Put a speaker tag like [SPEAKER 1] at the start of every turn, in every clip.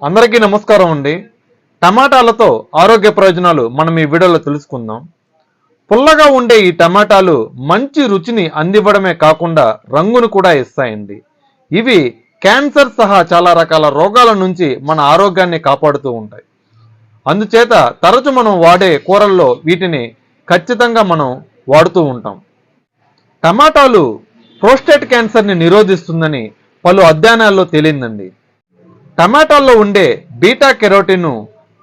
[SPEAKER 1] అందరికీ నమస్కారం అండి. టమాటాలతో ఆరోగ్య ప్రయోజనాలు మనం ఈ వీడియోలో తెలుసుకుందాం. పుల్లగా ఉండే ఈ టమాటాలు మంచి రుచిని అందివ్వడమే కాకుండా రంగును కూడా ఇస్తాయండి. ఇవి క్యాన్సర్ సహా చాలా రకాల రోగాల నుంచి మన ఆరోగ్యాన్ని కాపాడుతూ ఉంటాయి. అందుచేత తరచు మనం వాడే కూరల్లో వీటిని ఖచ్చితంగా మనం వాడుతూ ఉంటాం. టమాటాలు ప్రోస్టేట్ క్యాన్సర్ని నిరోధిస్తుందని పలు అధ్యయనాల్లో తేలిందండి. టమాటాల్లో ఉండే బీటా కెరోటిన్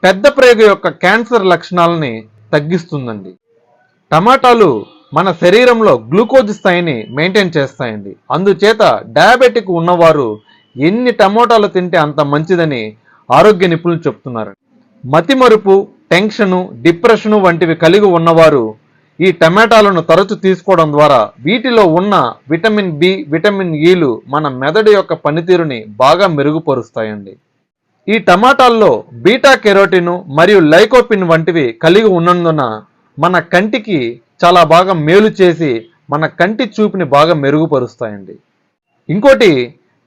[SPEAKER 1] పెద్ద ప్రేగు యొక్క క్యాన్సర్ లక్షణాలని తగ్గిస్తుందండి. టమాటాలు మన శరీరంలో గ్లూకోజ్ స్థాయిని మెయింటైన్ చేస్తాయండి. అందుచేత డయాబెటిక్ ఉన్నవారు ఎన్ని టమాటాలు తింటే అంత మంచిదని ఆరోగ్య నిపుణులు చెప్తున్నారు. మతిమరుపు, టెన్షను, డిప్రెషను వంటివి కలిగి ఉన్నవారు ఈ టమాటాలను తరచు తీసుకోవడం ద్వారా వీటిలో ఉన్న విటమిన్ బి, విటమిన్ ఈలు మన మెదడు యొక్క పనితీరుని బాగా మెరుగుపరుస్తాయండి. ఈ టమాటాల్లో బీటా కెరోటిన్ మరియు లైకోపిన్ వంటివి కలిగి ఉన్నందున మన కంటికి చాలా బాగా మేలు చేసి మన కంటి చూపుని బాగా మెరుగుపరుస్తాయండి. ఇంకోటి,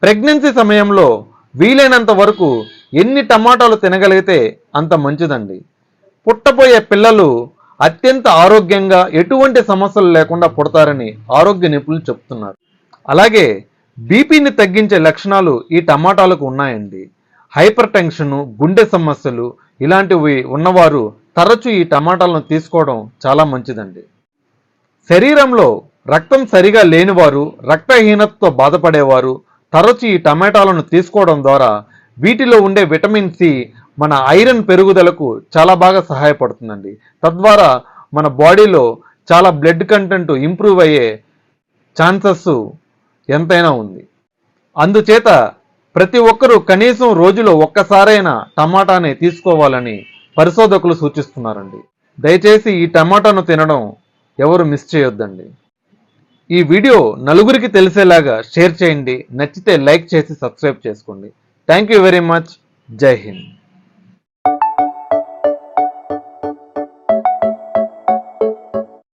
[SPEAKER 1] ప్రెగ్నెన్సీ సమయంలో వీలైనంత వరకు ఎన్ని టమాటాలు తినగలిగితే అంత మంచిదండి. పుట్టబోయే పిల్లలు అత్యంత ఆరోగ్యంగా ఎటువంటి సమస్యలు లేకుండా పుడతారని ఆరోగ్య నిపుణులు చెప్తున్నారు. అలాగే బీపీని తగ్గించే లక్షణాలు ఈ టమాటాలకు ఉన్నాయండి. హైపర్ టెన్షను, గుండె సమస్యలు ఇలాంటివి ఉన్నవారు తరచూ ఈ టమాటాలను తీసుకోవడం చాలా మంచిదండి. శరీరంలో రక్తం సరిగా లేనివారు, రక్తహీనతతో బాధపడేవారు తరచూ ఈ టమాటాలను తీసుకోవడం ద్వారా వీటిలో ఉండే విటమిన్ సి మన ఐరన్ పెరుగుదలకు చాలా బాగా సహాయపడుతుందండి. తద్వారా మన బాడీలో చాలా బ్లడ్ కంటెంట్ ఇంప్రూవ్ అయ్యే ఛాన్సెస్ ఎంతైనా ఉంది. అందుచేత ప్రతి ఒక్కరూ కనీసం రోజులో ఒక్కసారైనా టమాటాని తీసుకోవాలని పరిశోధకులు సూచిస్తున్నారండి. దయచేసి ఈ టమాటాను తినడం ఎవరు మిస్ చేయొద్దండి. ఈ వీడియో నలుగురికి తెలిసేలాగా షేర్ చేయండి. నచ్చితే లైక్ చేసి సబ్స్క్రైబ్ చేసుకోండి. Thank you very much. జై హింద్.